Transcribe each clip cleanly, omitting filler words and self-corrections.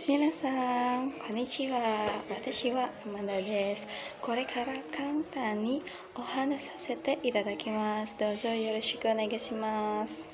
Minasan, konnichiwa. Watashi wa Amanda desu. Kore kara kanta ni ohana sasete itadakimasu. Dozo yoroshiku onegaishimasu.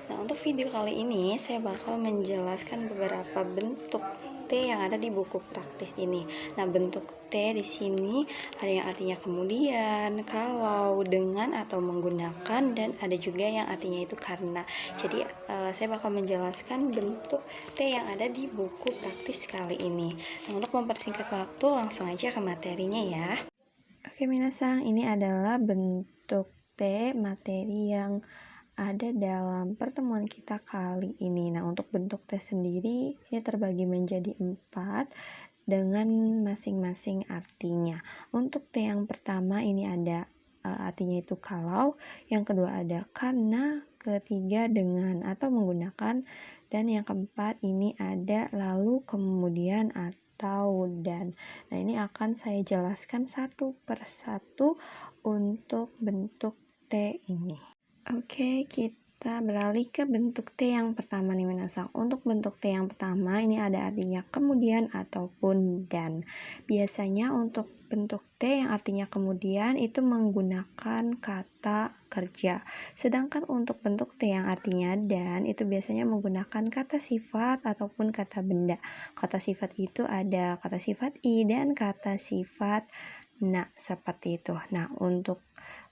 Nah, untuk video kali ini saya bakal menjelaskan beberapa bentuk T yang ada di buku praktis ini. Nah, bentuk T di sini ada yang artinya kemudian, kalau, dengan atau menggunakan, dan ada juga yang artinya itu karena. Jadi saya bakal menjelaskan bentuk T yang ada di buku praktis kali ini. Nah, untuk mempersingkat waktu langsung aja ke materinya ya. Oke, minasang, ini adalah bentuk T materi yang ada dalam pertemuan kita kali ini. Nah, untuk bentuk T sendiri ini terbagi menjadi 4 dengan masing-masing artinya. Untuk T yang pertama ini ada artinya itu kalau, yang kedua ada karena, ketiga dengan atau menggunakan, dan yang keempat ini ada lalu, kemudian, atau dan. Nah, ini akan saya jelaskan satu persatu untuk bentuk T ini. Oke, kita beralih ke bentuk T yang pertama nih minasang. Untuk bentuk T yang pertama ini ada artinya kemudian ataupun dan. Biasanya untuk bentuk T yang artinya kemudian itu menggunakan kata kerja. Sedangkan untuk bentuk T yang artinya dan itu biasanya menggunakan kata sifat ataupun kata benda. Kata sifat itu ada kata sifat i dan kata sifat na, seperti itu. Nah, untuk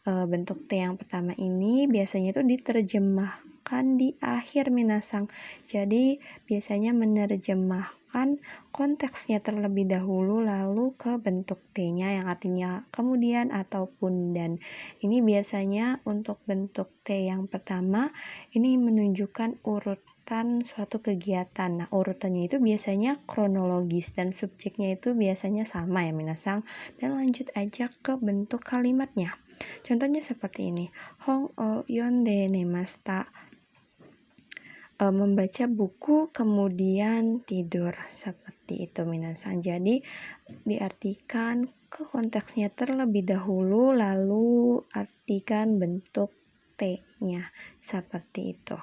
bentuk T yang pertama ini biasanya itu diterjemahkan di akhir minasang. Jadi biasanya menerjemahkan konteksnya terlebih dahulu lalu ke bentuk T-nya yang artinya kemudian ataupun dan. Ini biasanya untuk bentuk T yang pertama ini menunjukkan urutan suatu kegiatan. Nah, urutannya itu biasanya kronologis dan subjeknya itu biasanya sama ya minasang. Dan lanjut aja ke bentuk kalimatnya. Contohnya seperti ini. Hong o yonde nemashita. Membaca buku kemudian tidur, seperti itu minasang. Jadi diartikan ke konteksnya terlebih dahulu lalu artikan bentuk T-nya, seperti itu.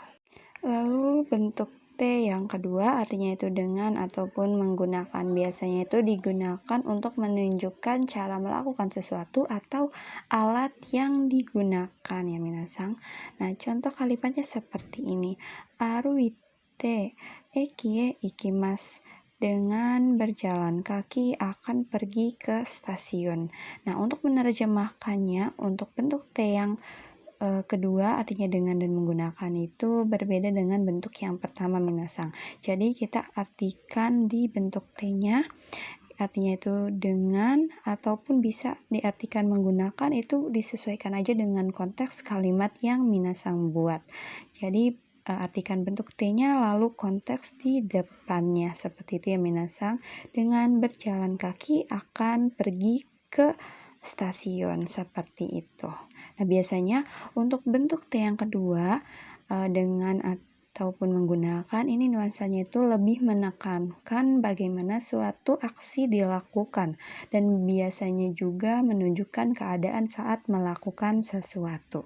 Lalu bentuk T yang kedua artinya itu dengan ataupun menggunakan. Biasanya itu digunakan untuk menunjukkan cara melakukan sesuatu atau alat yang digunakan ya minasang. Nah, contoh kalimatnya seperti ini. Aruite ekie ikimasu. Dengan berjalan kaki akan pergi ke stasiun. Nah, untuk menerjemahkannya untuk bentuk T yang kedua artinya dengan dan menggunakan itu berbeda dengan bentuk yang pertama minasang. Jadi kita artikan di bentuk T-nya artinya itu dengan ataupun bisa diartikan menggunakan, itu disesuaikan aja dengan konteks kalimat yang minasang buat. Jadi artikan bentuk T-nya lalu konteks di depannya, seperti itu ya minasang. Dengan berjalan kaki akan pergi ke stasiun, seperti itu. Nah, biasanya untuk bentuk T yang kedua dengan ataupun menggunakan ini nuansanya itu lebih menekankan bagaimana suatu aksi dilakukan dan biasanya juga menunjukkan keadaan saat melakukan sesuatu.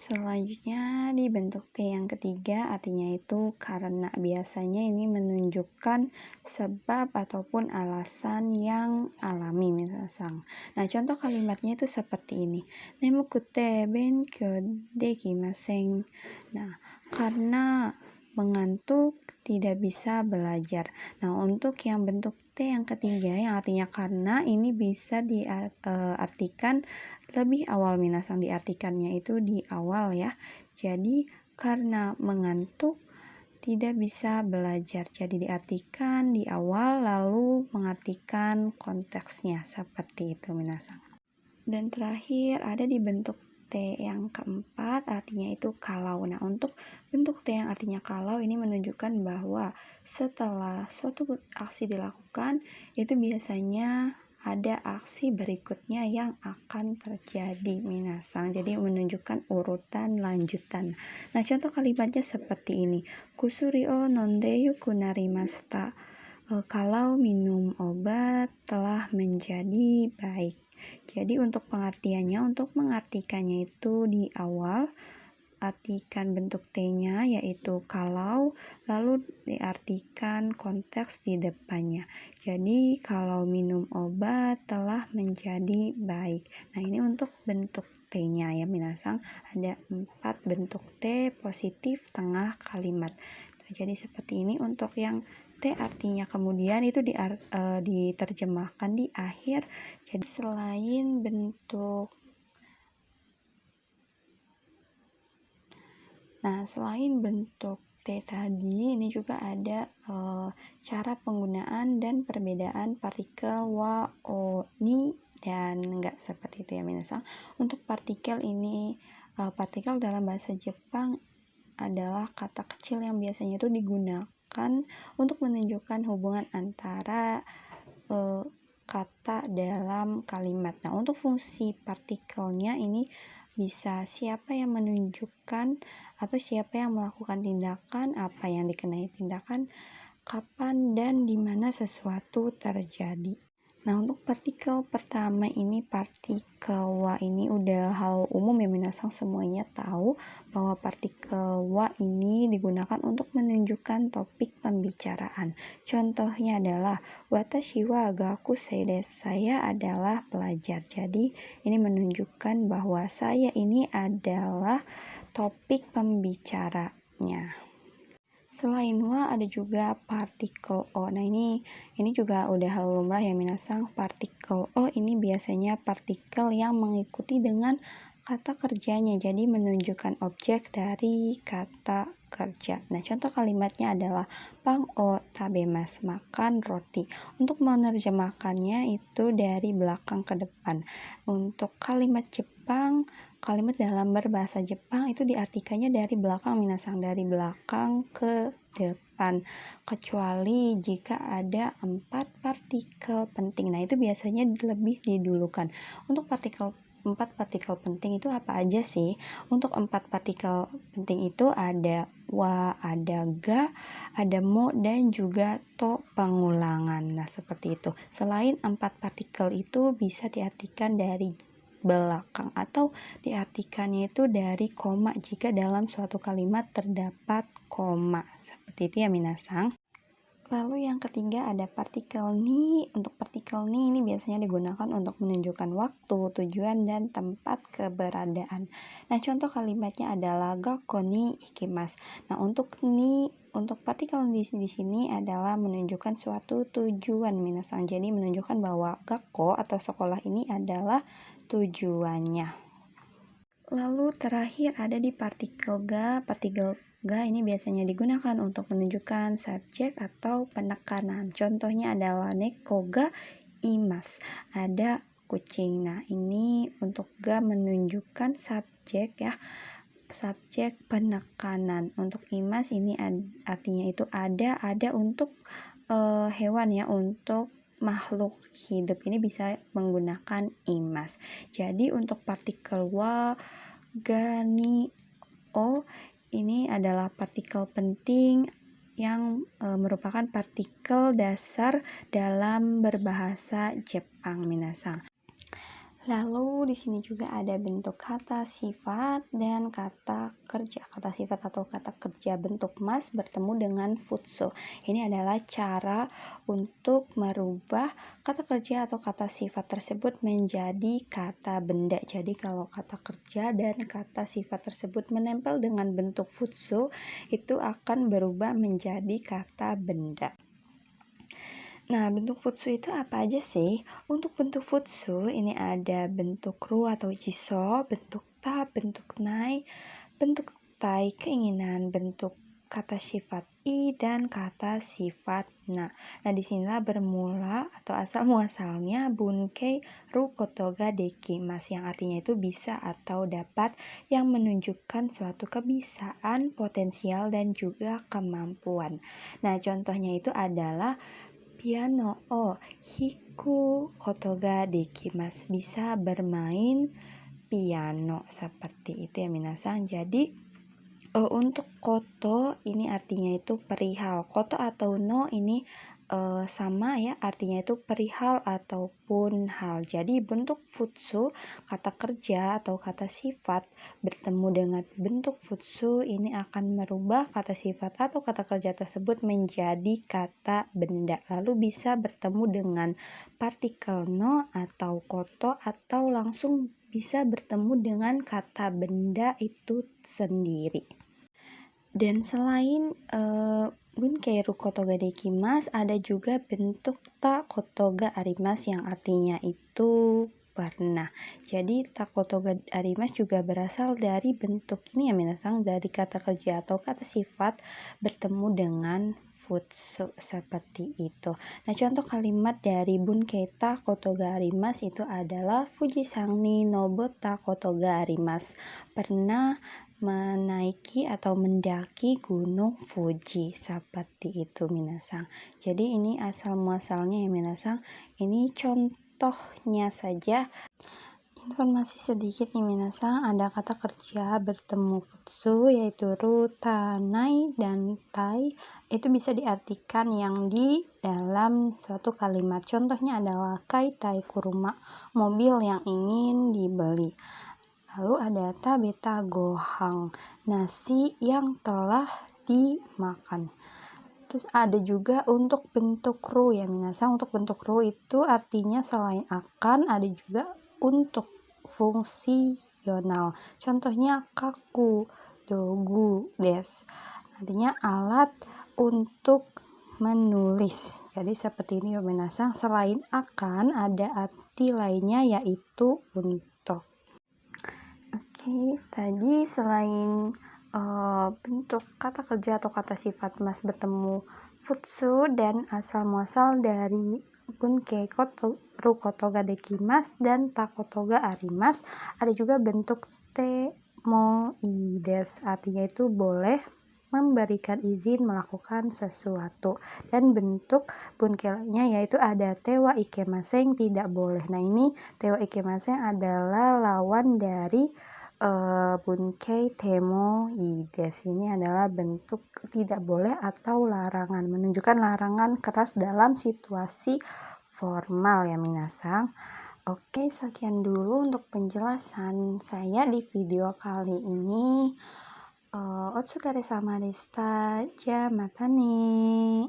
Selanjutnya di bentuk T yang ketiga artinya itu karena. Biasanya ini menunjukkan sebab ataupun alasan yang alami minasang. Nah, contoh kalimatnya itu seperti ini. Nemukute benkyou dekimasen. Nah, karena mengantuk tidak bisa belajar. Nah, untuk yang bentuk T yang ketiga yang artinya karena ini bisa diartikan lebih awal minasang, diartikannya itu di awal ya. Jadi karena mengantuk tidak bisa belajar. Jadi diartikan di awal lalu mengartikan konteksnya, seperti itu minasang. Dan terakhir ada di bentuk T yang keempat artinya itu kalau. Nah, untuk bentuk T yang artinya kalau ini menunjukkan bahwa setelah suatu aksi dilakukan itu biasanya ada aksi berikutnya yang akan terjadi minasang. Jadi menunjukkan urutan lanjutan. Nah, contoh kalimatnya seperti ini. Kusuri o nonde yuku narimashita. Kalau minum obat telah menjadi baik. Jadi untuk pengertiannya, untuk mengartikannya itu di awal artikan bentuk T-nya yaitu kalau, lalu diartikan konteks di depannya. Jadi kalau minum obat telah menjadi baik. Nah, ini untuk bentuk T-nya ya minasang, ada 4 bentuk T positif tengah kalimat. Jadi seperti ini untuk yang T artinya kemudian itu diterjemahkan di akhir. Jadi selain bentuk T tadi, ini juga ada cara penggunaan dan perbedaan partikel wa, o, ni, dan enggak seperti itu ya minasang. Untuk partikel ini, partikel dalam bahasa Jepang adalah kata kecil yang biasanya itu digunakan untuk menunjukkan hubungan antara kata dalam kalimat. Nah, untuk fungsi partikelnya ini bisa siapa yang menunjukkan atau siapa yang melakukan tindakan, apa yang dikenai tindakan, kapan dan di mana sesuatu terjadi. Nah, untuk partikel pertama ini, partikel wa ini udah hal umum ya minasang, semuanya tahu bahwa partikel wa ini digunakan untuk menunjukkan topik pembicaraan. Contohnya adalah watashi wa gakusei desu, saya adalah pelajar. Jadi ini menunjukkan bahwa saya ini adalah topik pembicaranya. Selain wa ada juga partikel o. Nah, ini juga udah hal lumrah ya minasang. Partikel o ini biasanya partikel yang mengikuti dengan kata kerjanya, jadi menunjukkan objek dari kata kerja. Nah, contoh kalimatnya adalah pang o tabemasu, makan roti. Untuk menerjemahkannya itu dari belakang ke depan. Untuk kalimat Jepang, kalimat dalam berbahasa Jepang itu diartikannya dari belakang minasang, dari belakang ke depan, kecuali jika ada 4 partikel penting. Nah, itu biasanya lebih didulukan. Untuk 4 partikel penting itu apa aja sih? Untuk 4 partikel penting itu ada wa, ada ga, ada mo, dan juga to pengulangan. Nah, seperti itu. Selain 4 partikel itu bisa diartikan dari belakang atau diartikannya itu dari koma jika dalam suatu kalimat terdapat koma. Seperti itu ya minasang. Lalu yang ketiga ada partikel ni. Untuk partikel ni ini biasanya digunakan untuk menunjukkan waktu, tujuan, dan tempat keberadaan. Nah, contoh kalimatnya adalah gakko ni ikimasu. Nah, untuk partikel di sini adalah menunjukkan suatu tujuan minasang. Jadi menunjukkan bahwa gakko atau sekolah ini adalah tujuannya. Lalu terakhir ada di partikel ga. Partikel ga ini biasanya digunakan untuk menunjukkan subjek atau penekanan. Contohnya adalah neko ga imasu, ada kucing. Nah, ini untuk ga menunjukkan subjek ya, subjek penekanan. Untuk imas ini artinya itu ada untuk hewan ya, untuk makhluk hidup ini bisa menggunakan imas. Jadi untuk partikel wa, ga, ni, o ini adalah partikel penting yang merupakan partikel dasar dalam berbahasa Jepang minasang. Lalu di sini juga ada bentuk kata sifat dan kata kerja. Kata sifat atau kata kerja bentuk mas bertemu dengan futsu. Ini adalah cara untuk merubah kata kerja atau kata sifat tersebut menjadi kata benda. Jadi kalau kata kerja dan kata sifat tersebut menempel dengan bentuk futsu, itu akan berubah menjadi kata benda. Nah, bentuk futsu itu apa aja sih? Untuk bentuk futsu ini ada bentuk ru atau jiso, bentuk ta, bentuk nai, bentuk tai, keinginan, bentuk kata sifat i, dan kata sifat na. Nah, disinilah bermula atau asal muasalnya bunkei ru koto ga dekimasu, yang artinya itu bisa atau dapat, yang menunjukkan suatu kebisaan, potensial, dan juga kemampuan. Nah, contohnya itu adalah piano o hiku koto ga dekimasu, bisa bermain piano. Seperti itu ya minasang. Jadi Untuk koto ini artinya itu perihal. Koto atau no ini sama ya, artinya itu perihal ataupun hal. Jadi bentuk futsu, kata kerja atau kata sifat bertemu dengan bentuk futsu ini akan merubah kata sifat atau kata kerja tersebut menjadi kata benda. Lalu bisa bertemu dengan partikel no atau koto atau langsung bisa bertemu dengan kata benda itu sendiri. Dan selain Bunkeiru kotoga dekimasu, ada juga bentuk ta kotoga arimasu yang artinya itu pernah. Jadi ta kotoga arimasu juga berasal dari bentuk ini ya minasang, dari kata kerja atau kata sifat bertemu dengan futsu seperti itu. Nah, contoh kalimat dari bunkei ta kotoga arimasu itu adalah Fujisan ni nobota kotoga arimasu. Pernah menaiki atau mendaki gunung Fuji seperti itu minasang. Jadi ini asal muasalnya ya minasang. Ini contohnya saja. Informasi sedikit nih minasang, ada kata kerja bertemu futsu yaitu ru, ta, nai, dan tai. Itu bisa diartikan yang di dalam suatu kalimat. Contohnya adalah kai tai kuruma, mobil yang ingin dibeli. Lalu ada ta beta gohang, nasi yang telah dimakan. Terus ada juga untuk bentuk ru ya minasang. Untuk bentuk ru itu artinya selain akan, ada juga untuk fungsional. Contohnya kaku, dogu, des. Artinya alat untuk menulis. Jadi seperti ini ya minasang. Selain akan, ada arti lainnya yaitu untuk. Oke, tadi selain bentuk kata kerja atau kata sifat mas bertemu futsu dan asal muasal dari bunkei koto, ru kotoga dekimasu dan ta kotoga arimasu, ada juga bentuk te mo i desu, artinya itu boleh memberikan izin melakukan sesuatu, dan bentuk bunkei lainnya yaitu ada tewa ikemasen, tidak boleh. Nah, ini tewa ikemasen adalah lawan dari bunkei temo ides. Ini adalah bentuk tidak boleh atau larangan, menunjukkan larangan keras dalam situasi formal ya minasang. Oke, sekian dulu untuk penjelasan saya di video kali ini. Otsukare sama deshita. Ja, mata ne.